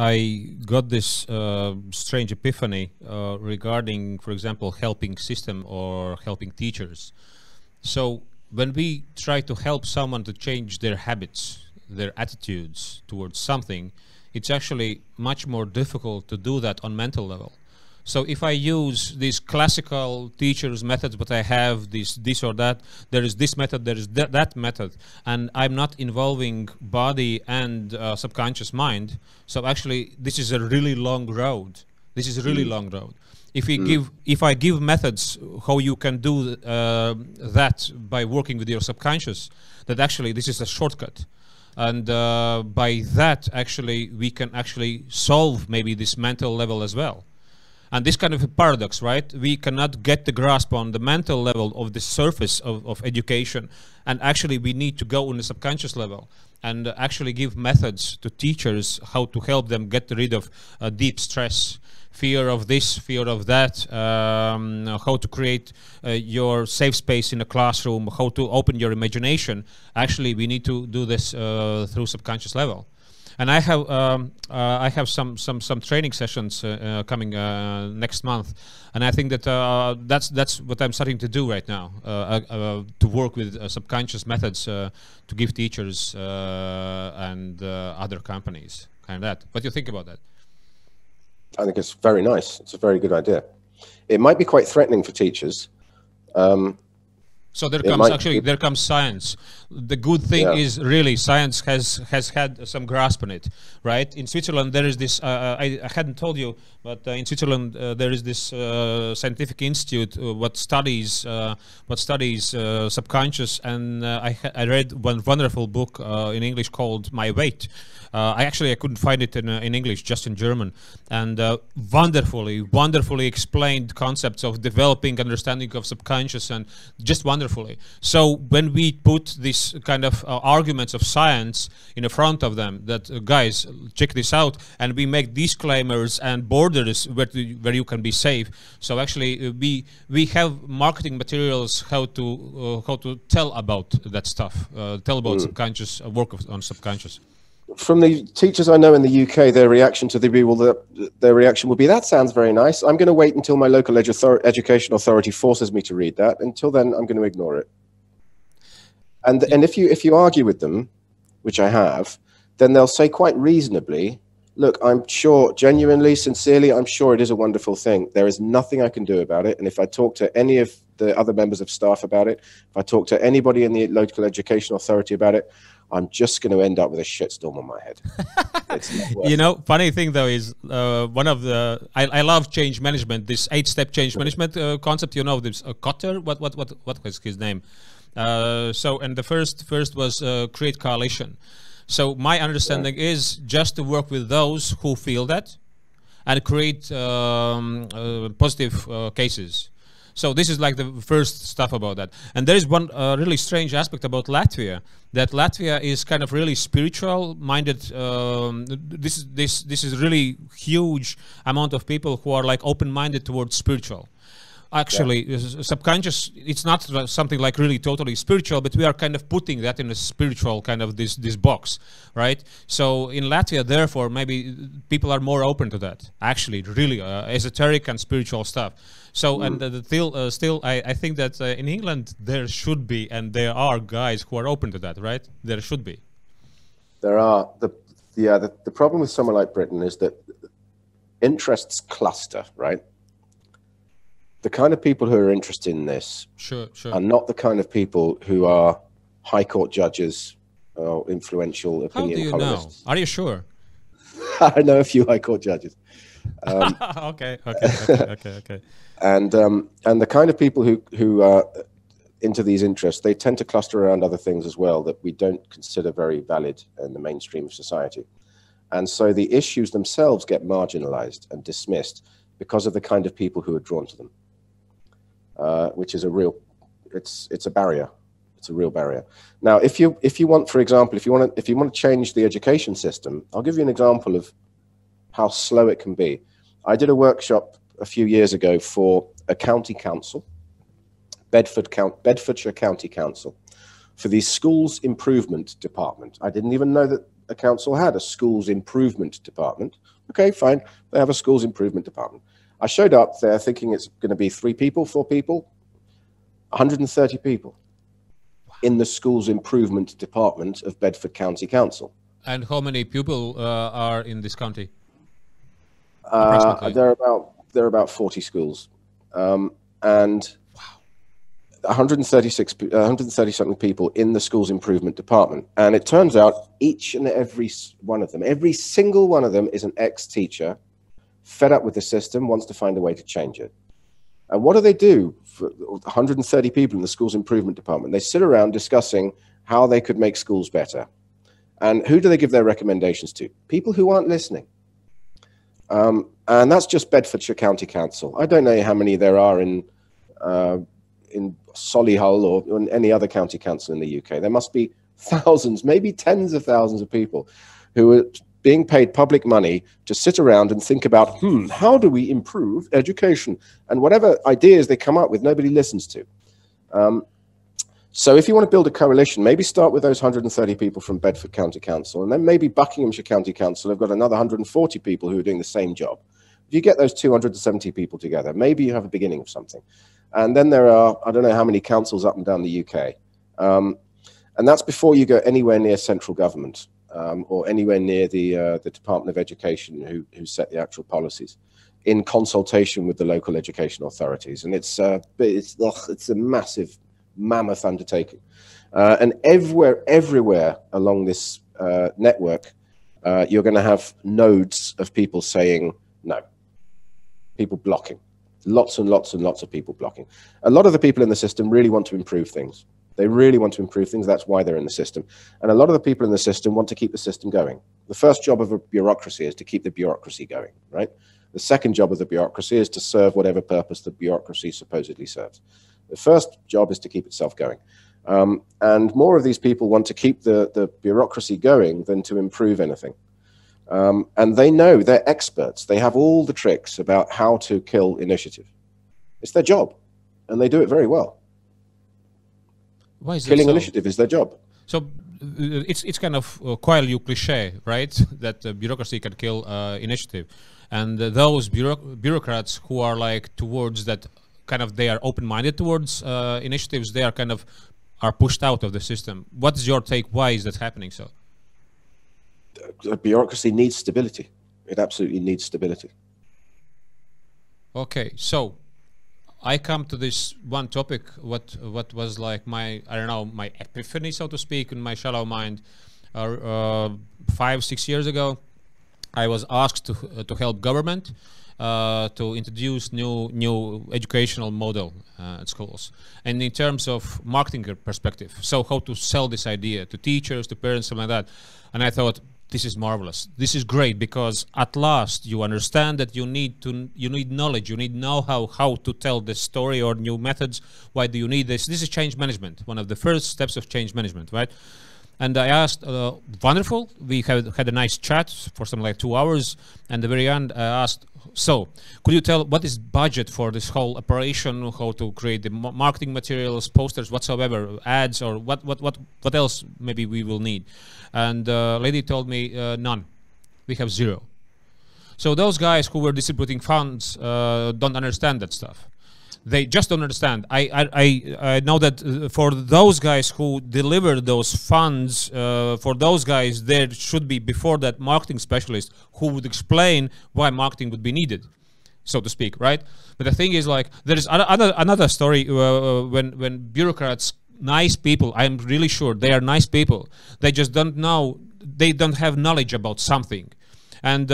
I got this strange epiphany regarding, for example, helping system or helping teachers. So when we try to help someone to change their habits, their attitudes towards something, it's actually much more difficult to do that on mental level. So if I use these classical teachers methods, but I have this or that, there is this method, there is that method, and I'm not involving body and subconscious mind. So actually, this is a really long road. This is a really long road. If I give methods how you can do that by working with your subconscious, that actually this is a shortcut. And by that, actually, we can actually solve maybe this mental level as well. And this kind of a paradox, right? We cannot get the grasp on the mental level of the surface of education. And actually, we need to go on the subconscious level and actually give methods to teachers how to help them get rid of deep stress, fear of this, fear of that, how to create your safe space in a classroom, how to open your imagination. Actually, we need to do this through subconscious level. And I have some training sessions coming next month, and I think that that's what I'm starting to do right now, to work with subconscious methods to give teachers and other companies, kind of that. What do you think about that? I think it's very nice. It's a very good idea. It might be quite threatening for teachers. So there comes science. The good thing is really science has had some grasp on it, right? In Switzerland there is this, I hadn't told you, but in Switzerland there is this scientific institute what studies subconscious, and I read one wonderful book in English called My Weight. I couldn't find it in English, just in German, and wonderfully explained concepts of developing understanding of subconscious, and just wonderfully. So when we put this kind of arguments of science in the front of them, that guys, check this out, and we make disclaimers and borders where you can be safe. So actually, we have marketing materials how to tell about that stuff, tell about subconscious work on subconscious. From the teachers I know in the UK, their reaction to their reaction would be, that sounds very nice. I'm going to wait until my local education authority forces me to read that. Until then, I'm going to ignore it. And if you argue with them, which I have, then they'll say quite reasonably, look, I'm sure, genuinely, sincerely, I'm sure it is a wonderful thing. There is nothing I can do about it. And if I talk to any of the other members of staff about it, if I talk to anybody in the local education authority about it, I'm just going to end up with a shitstorm on my head. You know, funny thing though is one of the I love change management. This 8-step change management concept. You know, this Kotter. What was his name? And the first was create coalition. So my understanding is just to work with those who feel that, and create positive cases. So this is like the first stuff about that. And there is one really strange aspect about Latvia, that Latvia is kind of really spiritual minded. This is really huge amount of people who are like open-minded towards spiritual. Actually, subconscious, it's not something like really totally spiritual, but we are kind of putting that in a spiritual kind of this box, right? So in Latvia, therefore, maybe people are more open to that, actually, really esoteric and spiritual stuff. So, and still, I think that in England, there should be, and there are guys who are open to that, right? There should be. There are. The problem with somewhere like Britain is that interests cluster, right? The kind of people who are interested in this are not the kind of people who are high court judges or influential opinion columnists. Know? Are you sure? I know a few high court judges. Okay. And the kind of people who are into these interests, they tend to cluster around other things as well that we don't consider very valid in the mainstream of society. And so the issues themselves get marginalized and dismissed because of the kind of people who are drawn to them. Which is it's a barrier. It's a real barrier. Now, if you want, for example, if you want to change the education system, I'll give you an example of how slow it can be. I did a workshop a few years ago for a county council, Bedfordshire County Council, for the schools improvement department. I didn't even know that a council had a schools improvement department. Okay, fine. They have a schools improvement department. I showed up there thinking it's going to be 3 people, 4 people, 130 people in the schools improvement department of Bedford County Council. And how many people are in this county? There are about 40 schools, and 130 something people in the schools improvement department. And it turns out each and every one of them, every single one of them, is an ex-teacher, fed up with the system, wants to find a way to change it. And what do? For 130 people in the schools improvement department, they sit around discussing how they could make schools better. And who do they give their recommendations to? People who aren't listening. And that's just Bedfordshire County Council. I don't know how many there are in Solihull or in any other county council in the UK. There must be thousands, maybe tens of thousands of people who are being paid public money to sit around and think about, how do we improve education? And whatever ideas they come up with, nobody listens to. So if you want to build a coalition, maybe start with those 130 people from Bedford County Council, and then maybe Buckinghamshire County Council have got another 140 people who are doing the same job. If you get those 270 people together, maybe you have a beginning of something. And then there are, I don't know how many councils up and down the UK. And that's before you go anywhere near central government or anywhere near the Department of Education who set the actual policies in consultation with the local education authorities. And it's a massive, mammoth undertaking. And everywhere along this network, you're going to have nodes of people saying no, people blocking. Lots and lots and lots of people blocking. A lot of the people in the system really want to improve things. They really want to improve things. That's why they're in the system. And a lot of the people in the system want to keep the system going. The first job of a bureaucracy is to keep the bureaucracy going, right? The second job of the bureaucracy is to serve whatever purpose the bureaucracy supposedly serves. The first job is to keep itself going. And more of these people want to keep the bureaucracy going than to improve anything. And they know, they're experts. They have all the tricks about how to kill initiative. It's their job, and they do it very well. Why is Killing so? Initiative is their job. So it's kind of quite a cliche, right? That bureaucracy can kill initiative. And those bureaucrats who are like towards that, kind of they are open-minded towards initiatives, they are kind of are pushed out of the system. What's your take? Why is that happening so? The bureaucracy needs stability. It absolutely needs stability. Okay, so I come to this one topic, what was like my, I don't know, my epiphany, so to speak, in my shallow mind. 5-6 years ago, I was asked to help government to introduce new educational model at schools, and in terms of marketing perspective, so how to sell this idea to teachers, to parents, something like that. And I thought, this is marvelous. This is great, because at last you understand that you need knowledge, you need know-how how to tell this story or new methods. Why do you need this? This is change management, one of the first steps of change management, right? And I asked, wonderful, we had a nice chat for something like 2 hours, and at the very end I asked, so could you tell what is budget for this whole operation, how to create the marketing materials, posters, whatsoever, ads, or what else maybe we will need? And the lady told me, none, we have zero. So those guys who were distributing funds don't understand that stuff. They just don't understand. I know that for those guys who deliver those funds, for those guys, there should be before that marketing specialist who would explain why marketing would be needed, so to speak, right? But the thing is, like, there is another story when bureaucrats, nice people, I'm really sure they are nice people, they just don't know, they don't have knowledge about something. And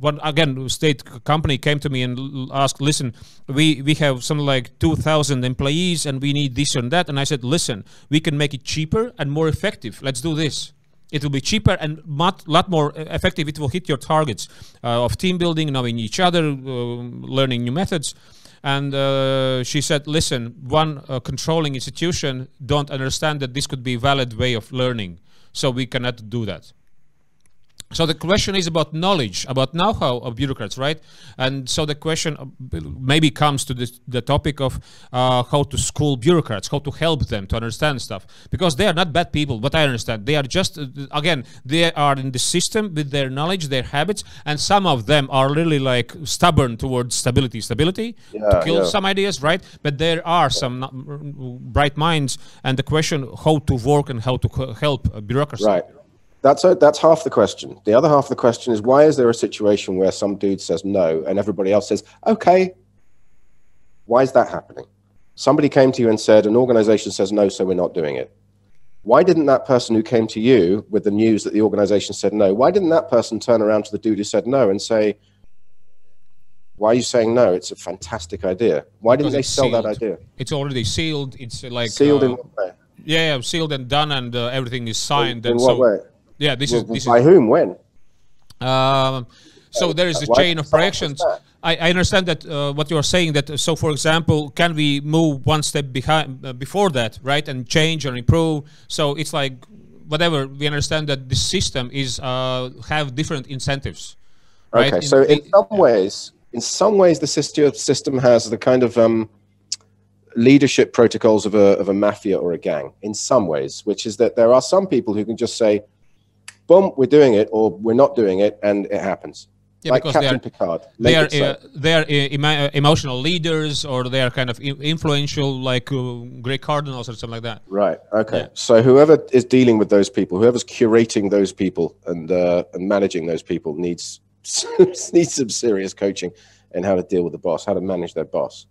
one again, state company came to me and asked, listen, we have something like 2,000 employees and we need this and that. And I said, listen, we can make it cheaper and more effective. Let's do this. It will be cheaper and lot more effective. It will hit your targets of team building, knowing each other, learning new methods. And she said, listen, one controlling institution don't understand that this could be a valid way of learning. So we cannot do that. So the question is about knowledge, about know-how of bureaucrats, right? And so the question maybe comes to the topic of how to school bureaucrats, how to help them to understand stuff. Because they are not bad people, but I understand. They are just, again, they are in the system with their knowledge, their habits, and some of them are really like stubborn towards stability to kill some ideas, right? But there are some bright minds, and the question how to work and how to help bureaucracy. Right. That's half the question. The other half of the question is, why is there a situation where some dude says no and everybody else says, okay? Why is that happening? Somebody came to you and said, an organization says no, so we're not doing it. Why didn't that person who came to you with the news that the organization said no, why didn't that person turn around to the dude who said no and say, why are you saying no? It's a fantastic idea. Why didn't they sell that idea? It's already sealed. It's like... Sealed in what way? Yeah, sealed and done, and everything is signed. In what way? Yeah, this is by whom? When? So there is a chain of reactions. I understand that what you are saying. That so, for example, can we move one step behind before that, right, and change or improve? So it's like whatever. We understand that the system is have different incentives. Right? Okay, so in some ways, the system has the kind of leadership protocols of a mafia or a gang. In some ways, which is that there are some people who can just say, boom, we're doing it, or we're not doing it, and it happens. Yeah, like because Captain Picard. They are emotional leaders, or they are kind of influential, like Grey Cardinals or something like that. Right. Okay. Yeah. So whoever is dealing with those people, whoever's curating those people and managing those people needs some serious coaching in how to deal with the boss, how to manage their boss.